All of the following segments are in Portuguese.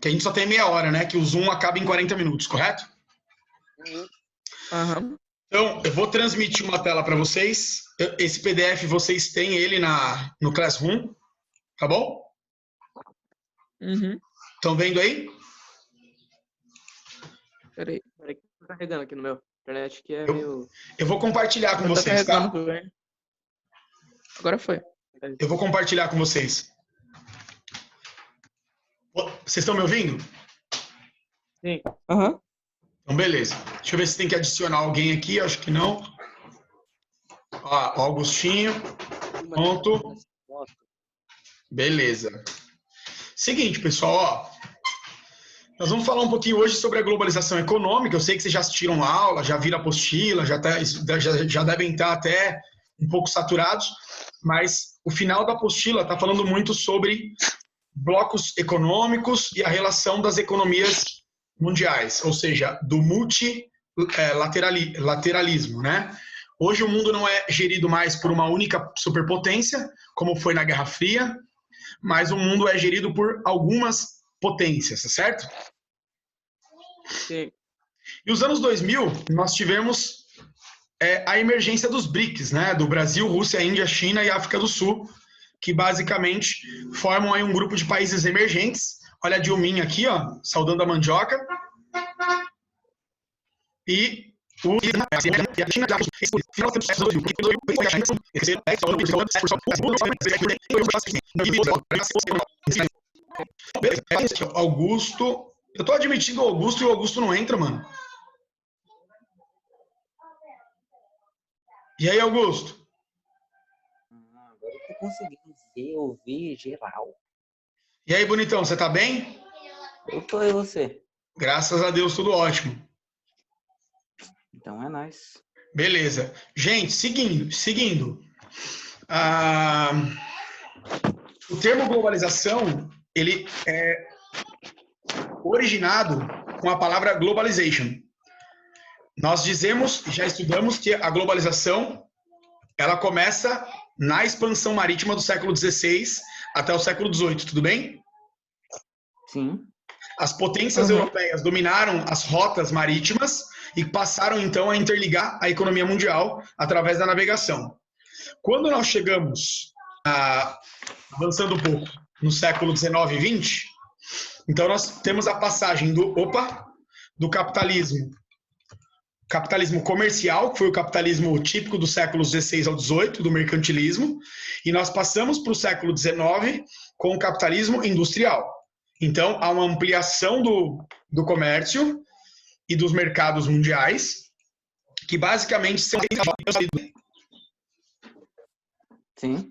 Que a gente só tem meia hora, né? Que o Zoom acaba em 40 minutos, correto? Aham. Então, eu vou transmitir uma tela para vocês. Esse PDF, vocês têm ele no Classroom, tá bom? Uhum. Estão vendo aí? Peraí que tá carregando aqui no meu. Internet que é meio... Eu vou compartilhar com Tá vocês, tá? carregando bem. Agora foi. Eu vou compartilhar com vocês. Vocês estão me ouvindo? Sim. Aham. Então, beleza. Deixa eu ver se tem que adicionar alguém aqui. Acho que não. Ó, Augustinho. Pronto. Beleza. Seguinte, pessoal, ó. Nós vamos falar um pouquinho hoje sobre a globalização econômica. Eu sei que vocês já assistiram a aula, já viram a apostila, já devem estar até um pouco saturados, mas o final da apostila está falando muito sobre blocos econômicos e a relação das economias mundiais, ou seja, do multilateralismo, né? Hoje o mundo não é gerido mais por uma única superpotência, como foi na Guerra Fria, mas o mundo é gerido por algumas potências, certo? Sim. E os anos 2000, nós tivemos a emergência dos BRICS, né? Do Brasil, Rússia, Índia, China e África do Sul, que basicamente formam aí um grupo de países emergentes. Olha a Dilminha aqui, ó, saudando a mandioca. E o Augusto. Eu tô admitindo o Augusto e o Augusto não entra, mano. E aí, Augusto? Agora eu tô conseguindo ver, ouvir geral. E aí, bonitão, você tá bem? Eu tô, e você? Graças a Deus, tudo ótimo. Então é nóis. Beleza. Gente, seguindo. O termo globalização, ele é originado com a palavra globalization. Nós já estudamos que a globalização, ela começa na expansão marítima do século XVI até o século XVIII, tudo bem? Sim. As potências europeias dominaram as rotas marítimas e passaram, então, a interligar a economia mundial através da navegação. Quando nós chegamos, avançando um pouco, no século XIX e XX, então nós temos a passagem do capitalismo comercial, que foi o capitalismo típico do século XVI ao XVIII, do mercantilismo, e nós passamos para o século XIX com o capitalismo industrial. Então, há uma ampliação do comércio e dos mercados mundiais, que basicamente são... Sim.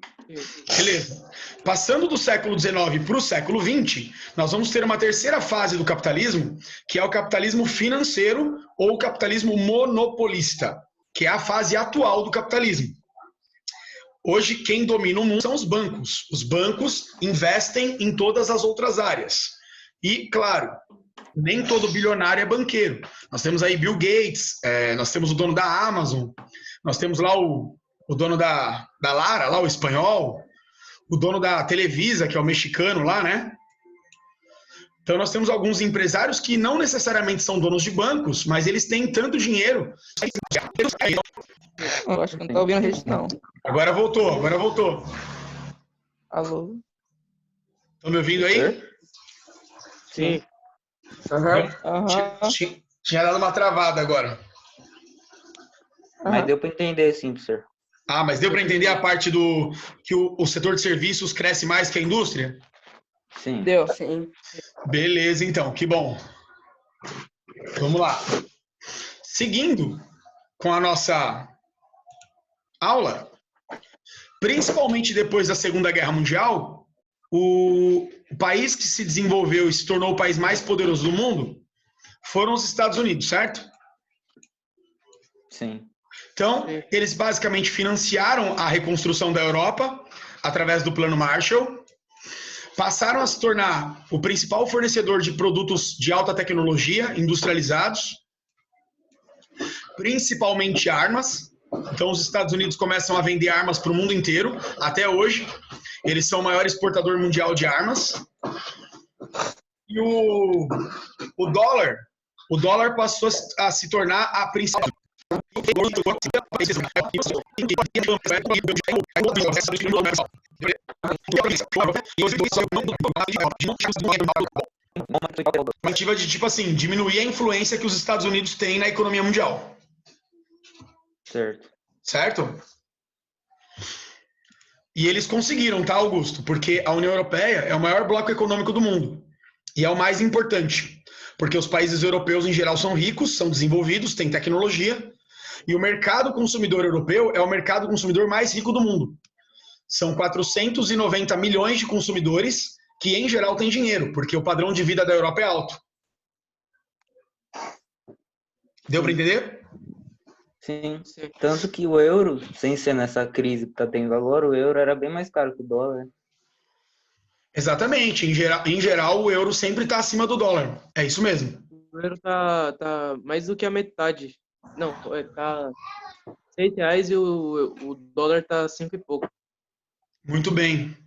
Beleza. Passando do século XIX para o século XX, nós vamos ter uma terceira fase do capitalismo, que é o capitalismo financeiro ou o capitalismo monopolista, que é a fase atual do capitalismo. Hoje, quem domina o mundo são os bancos. Os bancos investem em todas as outras áreas. E, claro, nem todo bilionário é banqueiro. Nós temos aí Bill Gates, nós temos o dono da Amazon, nós temos lá o dono da Lara, lá o espanhol, o dono da Televisa, que é o mexicano lá, né? Então nós temos alguns empresários que não necessariamente são donos de bancos, mas eles têm tanto dinheiro. Eu acho que não tá ouvindo a gente, não. Agora voltou. Alô? Estão me ouvindo aí? Sim. Tinha dado uma travada agora. Mas deu para entender, sim, professor. Ah, mas deu para entender a parte do que o setor de serviços cresce mais que a indústria? Sim. Deu, sim. Beleza, então, que bom. Vamos lá. Seguindo com a nossa aula, principalmente depois da Segunda Guerra Mundial, o país que se desenvolveu e se tornou o país mais poderoso do mundo foram os Estados Unidos, certo? Sim. Então, eles basicamente financiaram a reconstrução da Europa através do Plano Marshall, passaram a se tornar o principal fornecedor de produtos de alta tecnologia industrializados, principalmente armas. Então, os Estados Unidos começam a vender armas para o mundo inteiro. Até hoje, eles são o maior exportador mundial de armas. E o dólar passou a se tornar a principal. Tentativa de, tipo assim, diminuir a influência que os Estados Unidos têm na economia mundial. Certo. Certo? E eles conseguiram, tá, Augusto? Porque a União Europeia é o maior bloco econômico do mundo. E é o mais importante. Porque os países europeus, em geral, são ricos, são desenvolvidos, têm tecnologia. E o mercado consumidor europeu é o mercado consumidor mais rico do mundo. São 490 milhões de consumidores que, em geral, têm dinheiro, porque o padrão de vida da Europa é alto. Deu para entender? Sim. Tanto que o euro, sem ser nessa crise que tá tendo agora, o euro era bem mais caro que o dólar. Exatamente. Em geral, o euro sempre está acima do dólar. É isso mesmo. O euro tá mais do que a metade. Não, tá R$6 e o dólar tá 5 e pouco. Muito bem.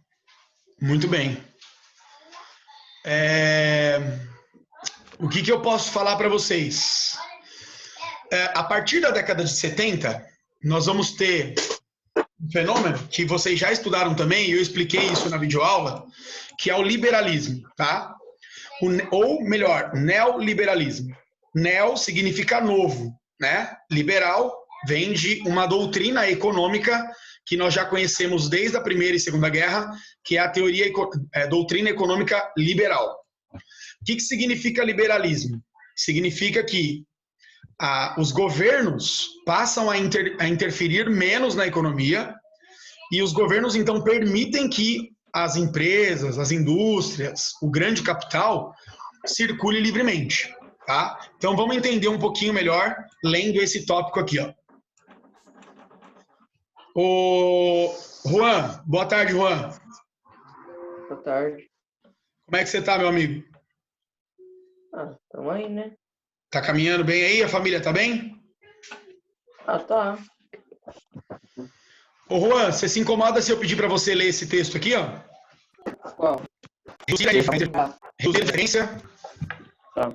Muito bem. O que eu posso falar para vocês? A partir da década de 70, nós vamos ter um fenômeno que vocês já estudaram também, e eu expliquei isso na videoaula, que é o liberalismo, tá? Ou melhor, neoliberalismo. Neo significa novo, né? Liberal vem de uma doutrina econômica que nós já conhecemos desde a Primeira e Segunda Guerra, que é a doutrina econômica liberal. O que significa liberalismo? Significa que os governos passam a interferir menos na economia e os governos, então, permitem que as empresas, as indústrias, o grande capital circule livremente, tá? Então, vamos entender um pouquinho melhor lendo esse tópico aqui, ó. Juan, boa tarde, Juan. Boa tarde. Como é que você tá, meu amigo? Tamo aí, né? Tá caminhando bem aí? A família tá bem? Tá. Ô, Juan, você se incomoda se eu pedir para você ler esse texto aqui, ó? Qual? Reduzir a interferência. Tá.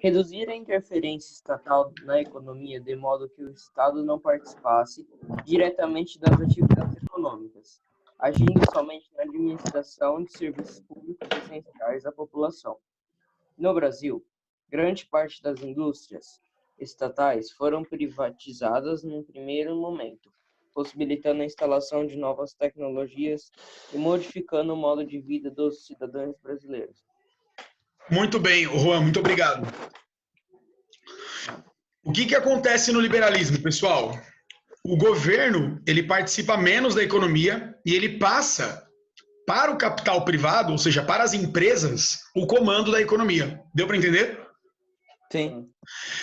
Reduzir a interferência estatal na economia de modo que o Estado não participasse diretamente das atividades econômicas, agindo somente na administração de serviços públicos essenciais à população. No Brasil, grande parte das indústrias estatais foram privatizadas num primeiro momento, possibilitando a instalação de novas tecnologias e modificando o modo de vida dos cidadãos brasileiros. Muito bem, Juan, muito obrigado. O que acontece no liberalismo, pessoal? O governo, ele participa menos da economia e ele passa para o capital privado, ou seja, para as empresas, o comando da economia. Deu para entender? Sim.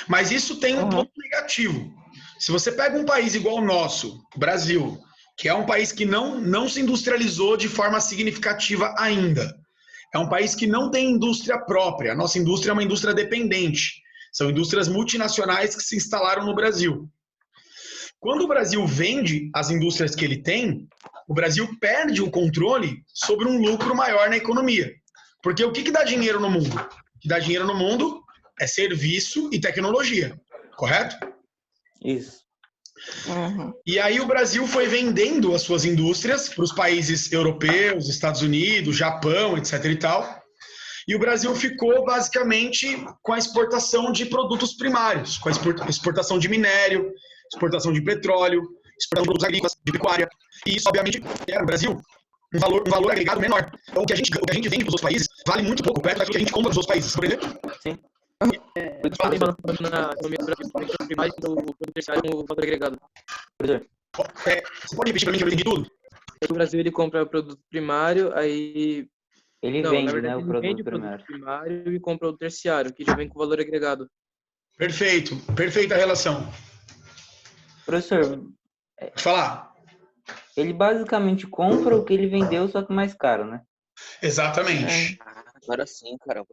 Mas isso tem um ponto negativo. Se você pega um país igual o nosso, Brasil, que é um país que não se industrializou de forma significativa ainda, é um país que não tem indústria própria. A nossa indústria é uma indústria dependente. São indústrias multinacionais que se instalaram no Brasil. Quando o Brasil vende as indústrias que ele tem, o Brasil perde o controle sobre um lucro maior na economia. Porque o que dá dinheiro no mundo? O que dá dinheiro no mundo é serviço e tecnologia, correto? Isso. Uhum. E aí o Brasil foi vendendo as suas indústrias para os países europeus, Estados Unidos, Japão, etc. e tal. E o Brasil ficou basicamente com a exportação de produtos primários, com a exportação de minério, exportação de petróleo, exportação de produtos agrícolas, de pecuária. E isso, obviamente, no Brasil um valor agregado menor. Então, o que a gente vende para os outros países vale muito pouco, perto daquilo que a gente compra dos outros países, por exemplo. Sim. Tem balanço na economia do Brasil, tem mais do produto terciário com o valor agregado. Você pode repetir para mim que eu entendi tudo? O Brasil, ele compra o produto primário, aí... Ele Não, vende, na verdade, né, o ele produto vende o primário. produto primário e compra o terciário, que já vem com valor agregado. Perfeito, perfeita relação. Professor, Pode falar. ele basicamente compra o que ele vendeu, só que mais caro, né? Exatamente. Agora sim, caramba.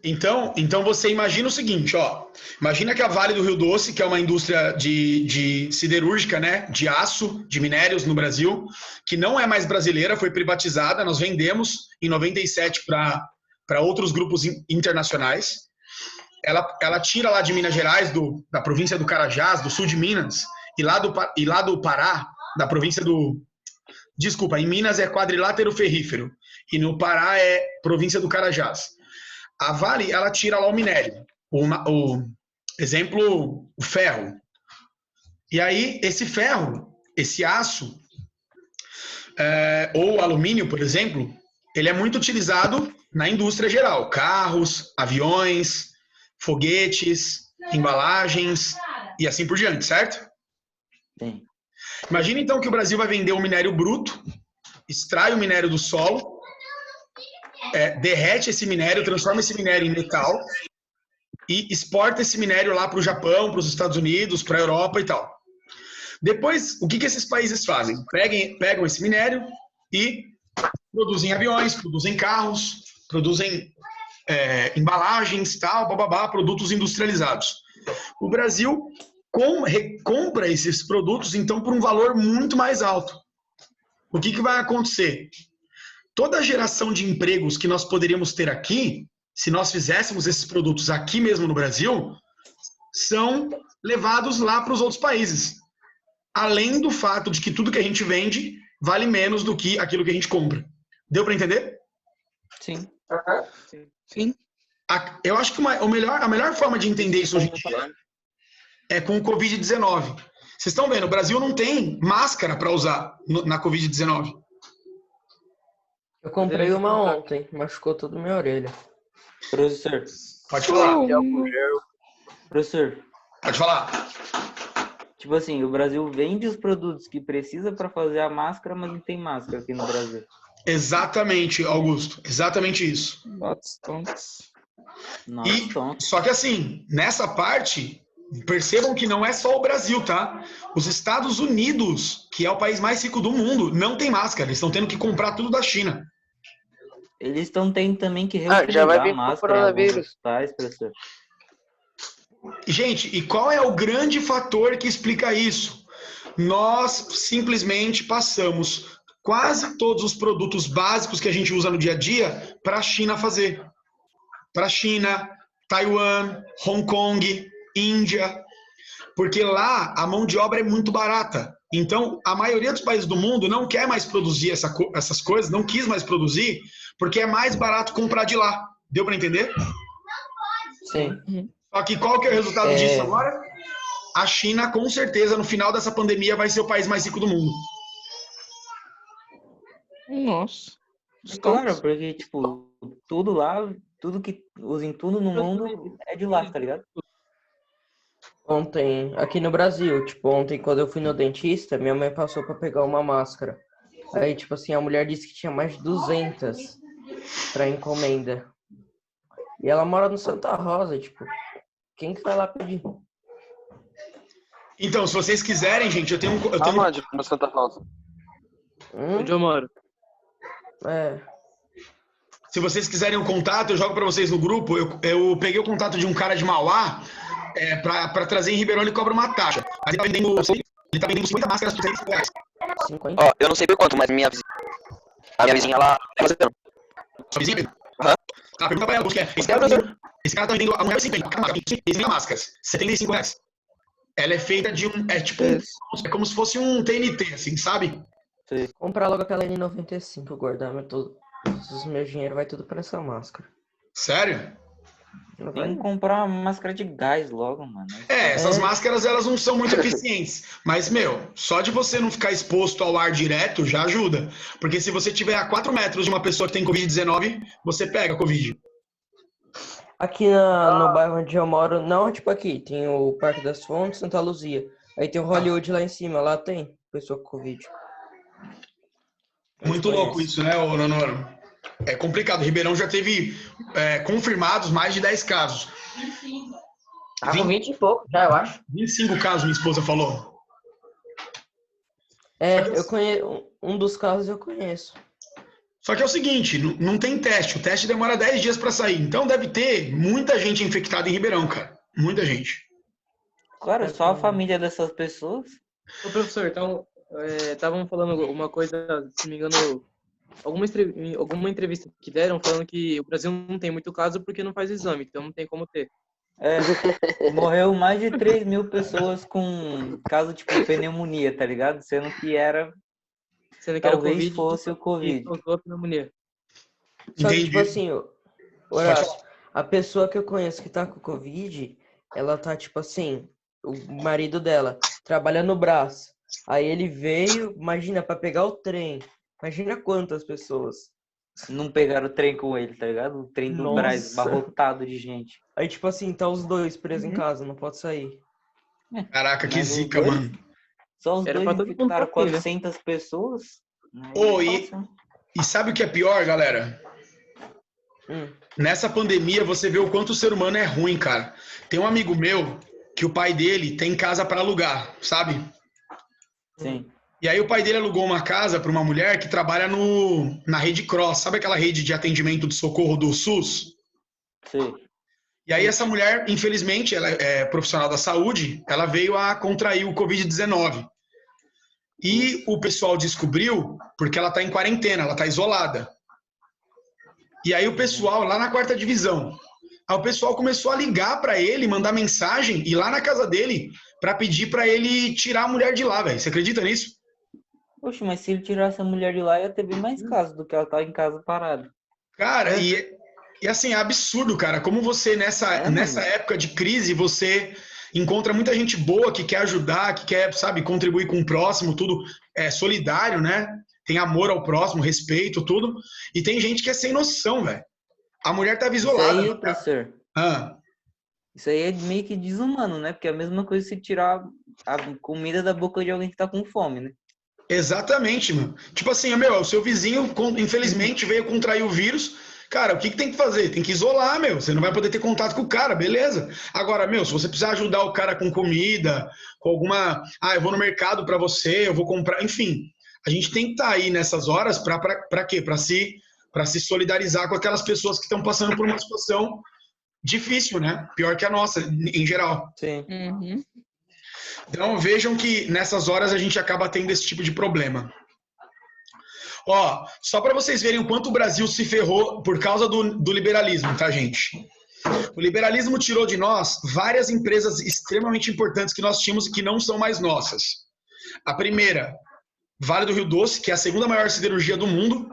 Então você imagina o seguinte, ó. Imagina que a Vale do Rio Doce, que é uma indústria de siderúrgica, né, de aço, de minérios no Brasil, que não é mais brasileira, foi privatizada, nós vendemos em 97 para para outros grupos internacionais. Ela tira lá de Minas Gerais, da província do Carajás, do sul de Minas, e lá do Pará, da província do... Desculpa, em Minas é quadrilátero ferrífero, e no Pará é província do Carajás. A Vale, ela tira lá o minério. Exemplo, o ferro. E aí, esse ferro, esse aço, ou alumínio, por exemplo, ele é muito utilizado na indústria geral. Carros, aviões, foguetes, embalagens e assim por diante, certo? Sim. Imagina então que o Brasil vai vender um minério bruto, extrai o minério do solo, derrete esse minério, transforma esse minério em metal e exporta esse minério lá para o Japão, para os Estados Unidos, para a Europa e tal. Depois, o que esses países fazem? Pegam esse minério e produzem aviões, produzem carros, produzem embalagens, tal, bababá, produtos industrializados. O Brasil compra esses produtos, então, por um valor muito mais alto. O que vai acontecer? Toda a geração de empregos que nós poderíamos ter aqui, se nós fizéssemos esses produtos aqui mesmo no Brasil, são levados lá para os outros países. Além do fato de que tudo que a gente vende vale menos do que aquilo que a gente compra. Deu para entender? Sim. Sim. Eu acho que a melhor forma de entender isso hoje em dia é com o Covid-19. Vocês estão vendo, o Brasil não tem máscara para usar na Covid-19. Eu comprei uma ontem, machucou toda a minha orelha. Professor. Pode falar. Professor, Pode falar. tipo assim, o Brasil vende os produtos que precisa para fazer a máscara, mas não tem máscara aqui no Brasil. Exatamente, Augusto. Exatamente isso. Tontos. Só que assim, nessa parte, percebam que não é só o Brasil, tá? Os Estados Unidos, que é o país mais rico do mundo, não tem máscara. Eles estão tendo que comprar tudo da China. Eles estão tendo também que Já vai vir a com o máscara em alguns coronavírus. hospitais, professor. Gente, e qual é o grande fator que explica isso? Nós simplesmente passamos quase todos os produtos básicos que a gente usa no dia a dia para a China fazer. Para a China, Taiwan, Hong Kong, Índia. Porque lá a mão de obra é muito barata. Então, a maioria dos países do mundo não quer mais produzir essas coisas, não quis mais produzir, porque é mais barato comprar de lá. Deu para entender? Sim. Só que qual que é o resultado disso agora? A China, com certeza, no final dessa pandemia, vai ser o país mais rico do mundo. Nossa. Claro, porque, tipo, tudo lá, tudo que usem tudo no mundo é de lá, tá ligado? Ontem, aqui no Brasil, tipo, ontem quando eu fui no dentista, minha mãe passou pra pegar uma máscara. Aí, tipo assim, a mulher disse que tinha mais de 200 pra encomenda. E ela mora no Santa Rosa, tipo, quem que vai lá pedir? Então, se vocês quiserem, gente, eu tenho Aonde? No Santa Rosa. Onde eu moro. Se vocês quiserem um contato, eu jogo para vocês no grupo. Eu peguei o contato de um cara de Mauá para trazer em Ribeirão, ele cobra uma taxa. Mas ele tá vendendo 50 máscaras por R$100. 50? Ó, eu não sei por quanto, mas a minha vizinha, ela é fazendo. Sua vizinha? Aham. Pergunta pra ela, quanto que é. Esse cara tá vendendo a mulher 50, cada máscara, 50 máscaras, R$75. Ela é feita de é como se fosse um TNT, assim, sabe? Comprar logo aquela N95, guardar todos os meus dinheiro, vai tudo pra essa máscara. Sério? Não Tem vai que comprar uma máscara de gás logo, mano. Essas máscaras, elas não são muito eficientes. Mas, só de você não ficar exposto ao ar direto já ajuda. Porque se você estiver a 4 metros de uma pessoa que tem Covid-19, você pega Covid. Aqui no bairro onde eu moro, não, tipo aqui, tem o Parque das Fontes, Santa Luzia. Aí tem o Hollywood lá em cima, lá tem pessoa com Covid. Muito louco isso, né, Nonoro? É complicado. Ribeirão já teve confirmados mais de 10 casos. Ah, 20 e pouco já, eu acho. 25 casos, minha esposa falou. Eu conheço, um dos casos eu conheço. Só que é o seguinte, não tem teste. O teste demora 10 dias para sair. Então deve ter muita gente infectada em Ribeirão, cara. Muita gente. Claro, só a família dessas pessoas. Ô, professor, então, estavam falando uma coisa, se não me engano, alguma entrevista que deram falando que o Brasil não tem muito caso porque não faz exame, então não tem como ter. Morreu mais de 3.000 pessoas com caso tipo pneumonia, tá ligado? Sendo que era talvez Covid fosse o e Covid. causou a pneumonia. Só que, Entendi. tipo assim, Horácio, a pessoa que eu conheço que tá com Covid, ela tá, tipo assim, o marido dela trabalha no Brás. Aí ele veio, imagina, pra pegar o trem. Imagina quantas pessoas. Não pegaram o trem com ele, tá ligado? O trem do Nossa. Brás, barrotado de gente. Aí, tipo assim, tá os dois presos em casa, não pode sair. Caraca, que Mas os zica, dois- mano. Só os Era dois pra todo mundo infectaram tá aqui, né? 400 pessoas. Aí Ô, passa. E sabe o que é pior, galera? Hum. Nessa pandemia, você vê o quanto o ser humano é ruim, cara. Tem um amigo meu que o pai dele tem casa para alugar, sabe? Sim. E aí o pai dele alugou uma casa para uma mulher que trabalha na Rede Cross, sabe aquela rede de atendimento de socorro do SUS? Sim. E aí essa mulher, infelizmente, ela é profissional da saúde, ela veio a contrair o Covid-19. E o pessoal descobriu porque ela está em quarentena, ela está isolada. E aí o pessoal, lá na 4ª divisão, aí o pessoal começou a ligar para ele, mandar mensagem, ir lá na casa dele para pedir para ele tirar a mulher de lá, velho. Você acredita nisso? Poxa, mas se ele tirasse a mulher de lá, ia ter bem mais casos do que ela tá em casa parada. Cara, e assim, é absurdo, cara. Como você, nessa mano. época de crise, você encontra muita gente boa que quer ajudar, que quer, sabe, contribuir com o próximo, tudo é solidário, né? Tem amor ao próximo, respeito, tudo. E tem gente que é sem noção, velho. A mulher tava Isso isolada. aí, professor, Ah, isso aí é meio que desumano, né? Porque é a mesma coisa se tirar a comida da boca de alguém que tá com fome, né? exatamente, mano. Tipo assim, o seu vizinho, infelizmente, veio contrair o vírus. Cara, o que tem que fazer? Tem que isolar, meu. Você não vai poder ter contato com o cara, beleza. Agora, se você precisar ajudar o cara com comida, com alguma. Ah, eu vou no mercado pra você, eu vou comprar. Enfim, a gente tem que estar aí nessas horas pra quê? Pra se solidarizar com aquelas pessoas que estão passando por uma situação difícil, né? Pior que a nossa, em geral. Sim. Uhum. Então vejam que nessas horas a gente acaba tendo esse tipo de problema. Ó, só para vocês verem o quanto o Brasil se ferrou por causa do liberalismo, tá, gente? O liberalismo tirou de nós várias empresas extremamente importantes que nós tínhamos e que não são mais nossas. A primeira, Vale do Rio Doce, que é a segunda maior siderurgia do mundo.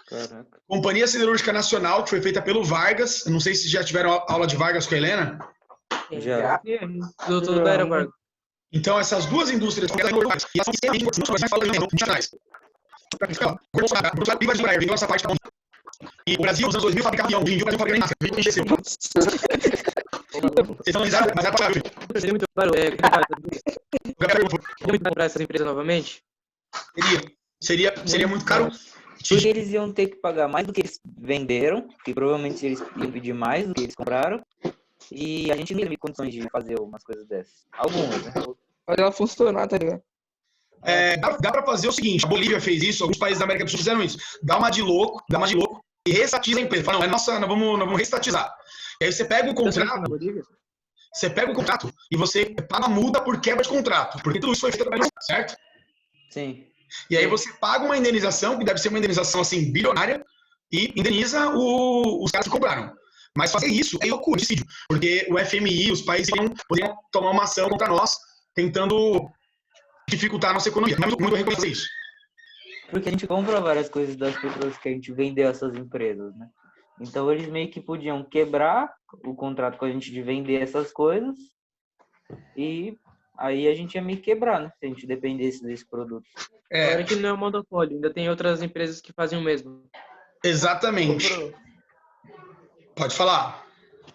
Caraca. Companhia Siderúrgica Nacional, que foi feita pelo Vargas. Eu não sei se já tiveram aula de Vargas com a Helena. Já. Doutor Bera Vargas. Então, essas duas indústrias são extremamente importantes. Nós falamos multinacionais. E o Brasil, nos anos 2000, fabricava avião. Hoje em dia, o Brasil fabrica nem máscara. Vocês estão analisados, mas é pra Seria muito claro, muito comprar essas empresas novamente? Seria muito caro. Porque eles iam ter que pagar mais do que eles venderam, que provavelmente eles iam pedir mais do que eles compraram. E a gente não teve condições de fazer umas coisas dessas. Algumas, né? Fazer ela funcionar, tá ligado? Dá pra fazer o seguinte, a Bolívia fez isso, alguns países da América do Sul fizeram isso. Dá uma de louco e restatiza a empresa. Fala, não, é nossa, nós vamos restatizar. E aí você pega o contrato e você paga a multa por quebra de contrato, porque tudo isso foi feito, certo? Sim. E aí você paga uma indenização, que deve ser uma indenização assim bilionária, e indeniza os caras que compraram. Mas fazer isso é loucura, porque o FMI, os países poderiam tomar uma ação contra nós, tentando dificultar a nossa economia. Mas o mundo reconhecer isso. Porque a gente compra várias coisas das pessoas que a gente vendeu essas empresas, né? Então eles meio que podiam quebrar o contrato com a gente de vender essas coisas e aí a gente ia meio que quebrar, né? Se a gente dependesse desse produto. Agora que não é um monopólio, ainda tem outras empresas que fazem o mesmo. Exatamente. Pode falar.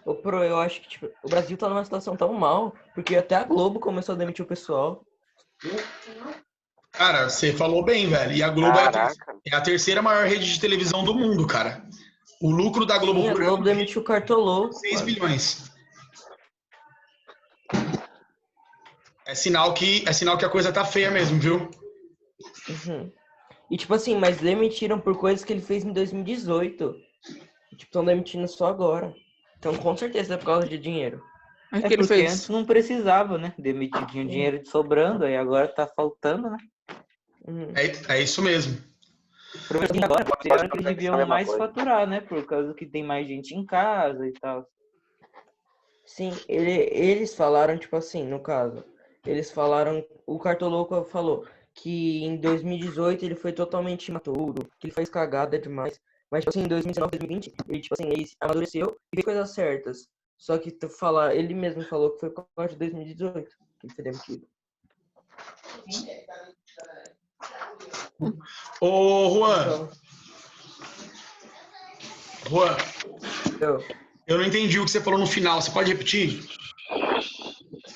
Ô, Pro, eu acho que tipo, o Brasil tá numa situação tão mal, porque até a Globo começou a demitir o pessoal. Cara, você falou bem, velho. E a Globo é a terceira maior rede de televisão do mundo, cara. O lucro da Globo... Sim, a Globo demitiu o Cartolou. 6 bilhões. É sinal que a coisa tá feia mesmo, viu? Uhum. E tipo assim, mas demitiram por coisas que ele fez em 2018. Tipo, estão demitindo só agora. Então, com certeza é por causa de dinheiro. Mas É que ele porque fez? antes não precisava, né? Demitir, tinha dinheiro sobrando, aí agora tá faltando, né? Uhum. É isso mesmo. Provavelmente agora consideram que eles a deviam mesma mais coisa. faturar, né? Por causa que tem mais gente em casa e tal. Sim, eles falaram, tipo assim, no caso, eles falaram, o Cartoloco falou que em 2018 ele foi totalmente imaturo, que ele fez cagada demais, mas, tipo assim, em 2019, 2020, ele, tipo assim, ele amadureceu e fez coisas certas. Só que ele mesmo falou que foi por causa de 2018 que ele foi demitido. Ô, Juan, Então, Juan, eu não entendi o que você falou no final. Você pode repetir?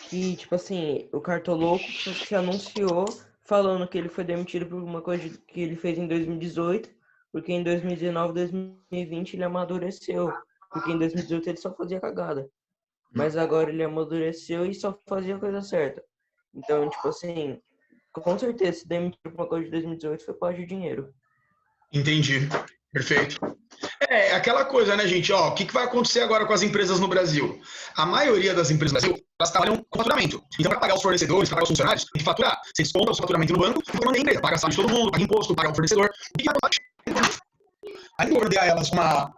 que, tipo assim, o Cartoloco se anunciou falando que ele foi demitido por uma coisa que ele fez em 2018, porque em 2019, 2020 ele amadureceu, porque em 2018 ele só fazia cagada. Mas agora ele amadureceu e só fazia a coisa certa. Então, tipo assim, com certeza se demitiu por uma coisa de 2018 foi por causa de dinheiro. Entendi. Perfeito. É aquela coisa, né, gente? Ó, o que vai acontecer agora com as empresas no Brasil? A maioria das empresas no Brasil, elas trabalham com faturamento. Então, para pagar os fornecedores, para pagar os funcionários, tem que faturar. Vocês compram o faturamento no banco e mantém a empresa. Paga salário de todo mundo, paga imposto, paga o fornecedor. E que aí, eu ordenar elas uma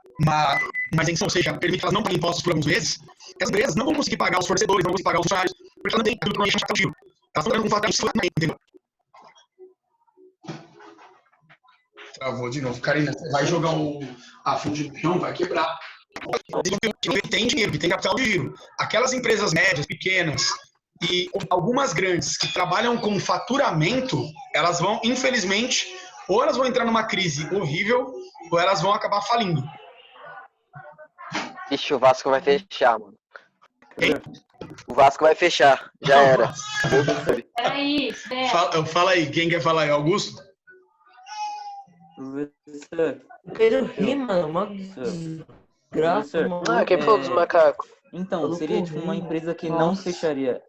isenção, ou seja, permite que elas não paguem impostos por alguns meses, as empresas não vão conseguir pagar os fornecedores, não vão conseguir pagar os funcionários, porque elas não têm aquilo que a gente giro. Elas estão dando com faturamento, entendeu? Travou de novo. Karina, você vai jogar a fundo de chão, vai quebrar. Que tem dinheiro, que tem capital de giro. Aquelas empresas médias, pequenas e algumas grandes que trabalham com faturamento, elas vão, infelizmente, ou elas vão entrar numa crise horrível, ou elas vão acabar falindo. Ixi, o Vasco vai fechar, mano. Hein? O Vasco vai fechar. Já era. Peraí, Fala aí, quem quer falar aí? Augusto? Professor, Pedro ri, mano, uma desgraça, Professor, mano. Quem falou dos macacos? então, seria tipo uma empresa que não fecharia.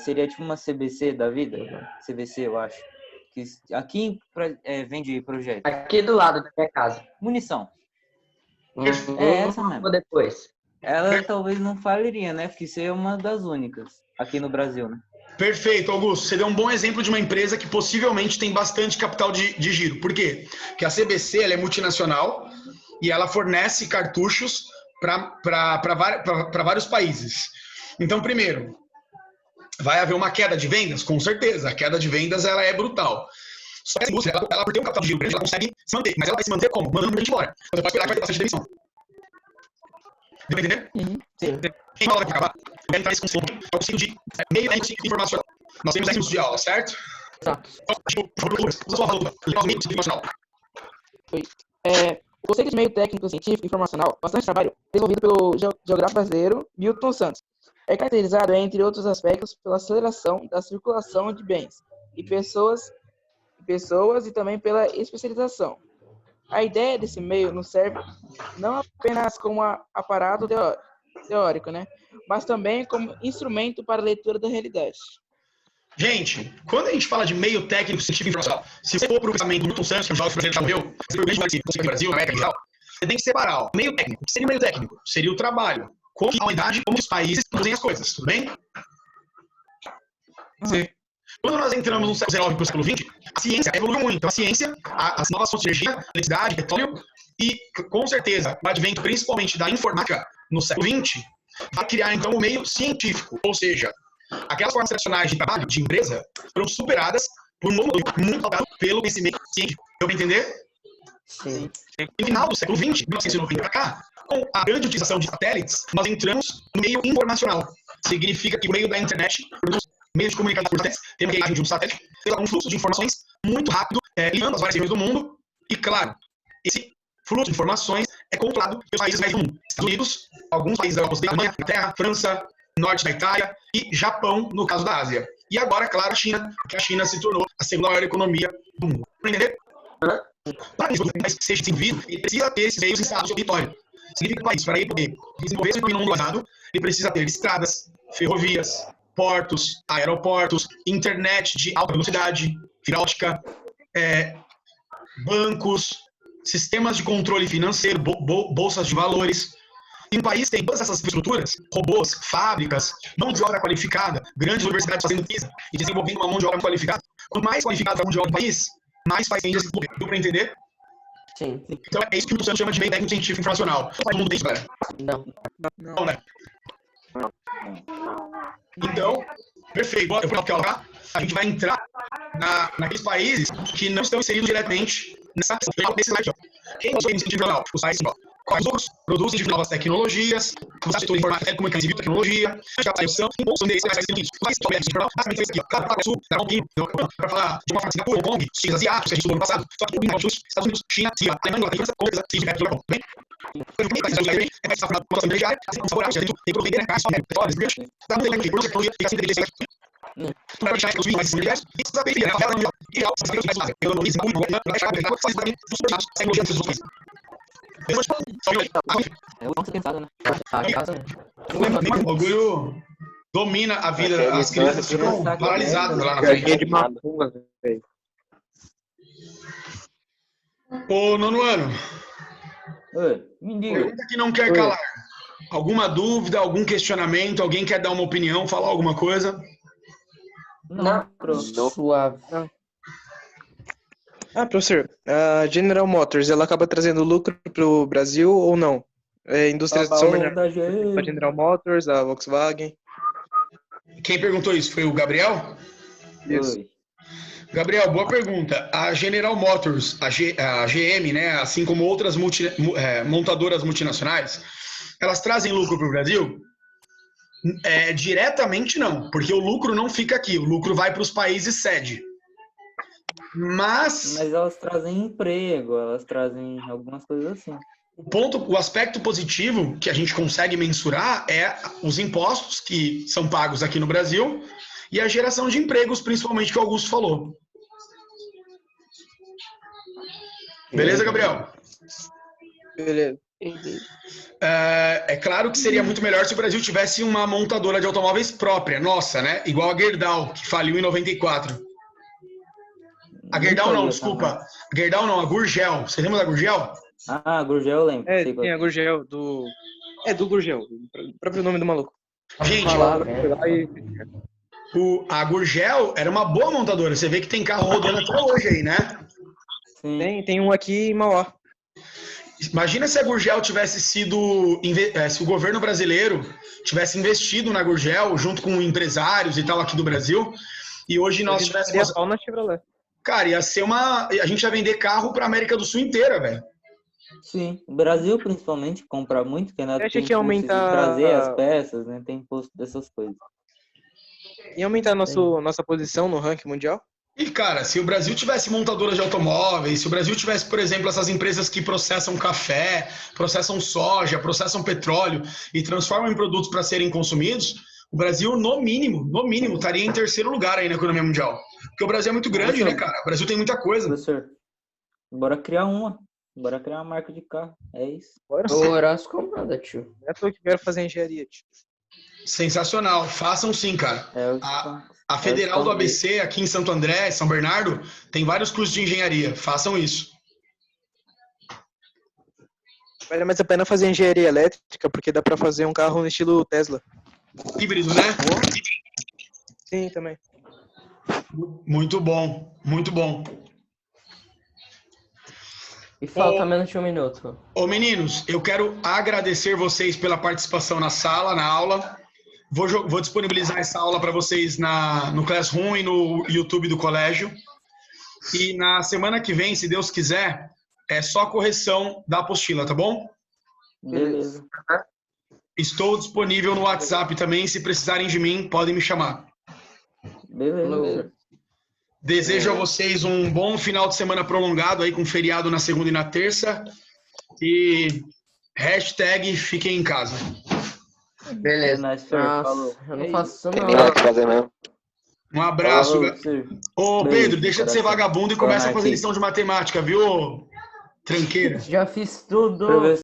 Seria tipo uma CBC da vida? CBC, eu acho. Que aqui vende projeto. Aqui do lado da minha casa. Munição. É essa Ou mesmo. depois. Ela talvez não faliria, né? Porque isso é uma das únicas aqui no Brasil, né? Perfeito, Augusto. Você deu um bom exemplo de uma empresa que possivelmente tem bastante capital de giro. Por quê? Porque a CBC ela é multinacional e ela fornece cartuchos para vários países. Então, primeiro, vai haver uma queda de vendas? Com certeza. A queda de vendas ela é brutal. Só que a indústria, ela por ter um capital de giro grande, ela consegue se manter. Mas ela vai se manter como? Mandando muita gente embora. Você pode esperar que vai ter bastante demissão. Deu pra entender? Sim. Quem fala que acabar, vai entrar nesse conceito. É o conceito de meio ciclo informacional. Nós temos 10 minutos de aula, certo? Exato. Usa sua valuta. Meio ciclo informacional. O conceito de meio técnico, científico e informacional, bastante trabalho, desenvolvido pelo geógrafo brasileiro Milton Santos, é caracterizado, entre outros aspectos, pela aceleração da circulação de bens e pessoas e também pela especialização. A ideia desse meio nos serve não apenas como aparato teórico, né, mas também como instrumento para a leitura da realidade. Gente, quando a gente fala de meio técnico científico informacional, se você for para o pensamento do Milton Santos, que é um jovem brasileiro que já morreu, se for o grande científico do Brasil, América e tal, você tem que separar o meio técnico. O que seria o meio técnico? Seria o trabalho. Como a humanidade, como os países produzem as coisas, tudo bem? Sim. Quando nós entramos no século XIX para o século XX, a ciência evoluiu muito. Então, a ciência, as novas fontes de energia, eletricidade, petróleo, e, com certeza, o advento principalmente da informática no século XX, vai criar, então, o meio científico. Ou seja, aquelas formas tradicionais de trabalho, de empresa, foram superadas por um novo modelo muito pautado pelo conhecimento científico. Deu para entender? Sim. No final do século XX, 1990 para cá, com a grande utilização de satélites, nós entramos no meio informacional. Significa que o meio da internet produz meio de comunicação por satélites, tem uma imagem de um satélite, tem um fluxo de informações muito rápido, ligando as várias regiões do mundo. E, claro, esse fluxo de informações é controlado pelos países médios do mundo. Estados Unidos, alguns países da Europa Ocidental, Alemanha, Inglaterra, França, norte da Itália e Japão, no caso da Ásia. E agora, claro, a China, porque a China se tornou a segunda maior economia do mundo. Para entender? Para que o país seja desenvolvido, ele precisa ter esses meios instalados no território. Significa que o país, para ele poder desenvolver sua economia no mundo vazado, ele precisa ter estradas, ferrovias, portos, aeroportos, internet de alta velocidade, fibra óptica, bancos, sistemas de controle financeiro, bolsas de valores. E um país tem todas essas infraestruturas, robôs, fábricas, mão de obra qualificada, grandes universidades fazendo pesquisa e desenvolvendo uma mão de obra qualificada. Quanto mais qualificada a mão de obra do país, mais país tende a se desenvolver. Deu para entender? Sim. Então é isso que o Santos chama de meio técnico científico informacional. Todo mundo tem isso, galera. Não. Não, né? Então, perfeito. Eu vou colocar. A gente vai entrar naqueles países que não estão inseridos diretamente nesse slide. Quem é o incentivo jornal? Os países, quais outros produzem de novas tecnologias, os setores de informática, telecomunicações e biotecnologia, captação, impulso deles, os países que estão abertos de jornal, basicamente isso aqui, para falar sul, para falar de uma forma Singapura, Hong Kong, os países asiáticos, que a gente estudou no passado, só que os Estados Unidos, China, Alemanha, Inglaterra, França, França, Sim, Japão, Japão, bem? Tem países que é mais formado por intermediária, assim como favorável, tem produto, gás, petróleo, brilhante, tá muito legal, tem tecnologia, tem assim, tem para deixar os mais similares, e saber que é mundial, e é os mais fáceis, pelo menos muito bom, vai achar que vocês também dos projetos, tecnologia dos países. É o que pensado, né? O orgulho domina a vida, as crianças ficam paralisadas lá na frente. De macumba, velho. Ô, nono ano, Oi, me diga. pergunta que não quer calar. Alguma dúvida, algum questionamento, alguém quer dar uma opinião, falar alguma coisa? Não. Suave. Professor, a General Motors, ela acaba trazendo lucro para o Brasil ou não? Indústrias são melhores para a General Motors, a Volkswagen? Quem perguntou isso? Foi o Gabriel? Isso. Oi. Gabriel, boa pergunta. A General Motors, a GM, né, assim como outras montadoras multinacionais, elas trazem lucro para o Brasil? Diretamente não, porque o lucro não fica aqui, o lucro vai para os países sede. Mas elas trazem emprego, elas trazem algumas coisas assim. o aspecto positivo que a gente consegue mensurar é os impostos que são pagos aqui no Brasil e a geração de empregos, principalmente, que o Augusto falou. Beleza, Gabriel? Beleza. É claro que seria muito melhor se o Brasil tivesse uma montadora de automóveis própria, nossa, né? Igual a Gerdau, que faliu em 94. A Gerdau não, desculpa. A Gerdau não, a Gurgel. Você lembra da Gurgel? Ah, Gurgel eu lembro. Sei qual Tem a Gurgel, do Gurgel, o próprio nome do maluco. Gente, Foi lá e... a Gurgel era uma boa montadora. Você vê que tem carro rodando até hoje aí, né? Sim. Tem um aqui em Mauá. Imagina se a Gurgel tivesse sido... se o governo brasileiro tivesse investido na Gurgel, junto com empresários e tal aqui do Brasil, e hoje nós tivéssemos... pau na Chevrolet. Cara, ia ser a gente ia vender carro pra América do Sul inteira, velho. Sim, o Brasil principalmente compra muito, porque ainda Eu achei tem que ia custo de aumentar- trazer as peças, né? Tem imposto dessas coisas. E aumentar nossa posição no ranking mundial? E, cara, se o Brasil tivesse montadoras de automóveis, se o Brasil tivesse, por exemplo, essas empresas que processam café, processam soja, processam petróleo e transformam em produtos para serem consumidos, o Brasil, no mínimo, estaria em terceiro lugar aí na economia mundial. Porque o Brasil é muito grande, né, cara? O Brasil tem muita coisa. Professor, bora criar uma. Bora criar uma marca de carro. É isso. Bora O sim. Horácio comanda, tio. É eu que quero fazer engenharia, tio. Sensacional. Façam sim, cara. É o que A Federal do ABC, aqui em Santo André, São Bernardo, tem vários cursos de engenharia. Façam isso. Vale mais a pena fazer engenharia elétrica, porque dá pra fazer um carro no estilo Tesla. Híbrido, né? Sim, também. Muito bom, muito bom. E falta menos de um minuto. Ô meninos, eu quero agradecer vocês pela participação na sala, na aula. Vou disponibilizar essa aula para vocês no Classroom e no YouTube do colégio. E na semana que vem, se Deus quiser, é só correção da apostila, tá bom? Beleza. Estou disponível no WhatsApp também. Se precisarem de mim, podem me chamar. Beleza. Desejo a vocês um bom final de semana prolongado aí com feriado na segunda e na terça. E hashtag fiquem em casa. Beleza. Nice, sir. Falou. Nossa, eu não faço isso Tem não. nada que fazer mesmo. Um abraço. Falou, sir. Ô, Beijo, Pedro, deixa de ser coração. vagabundo e Boa começa a noite. fazer lição de matemática, viu? Tranqueira. Já fiz tudo.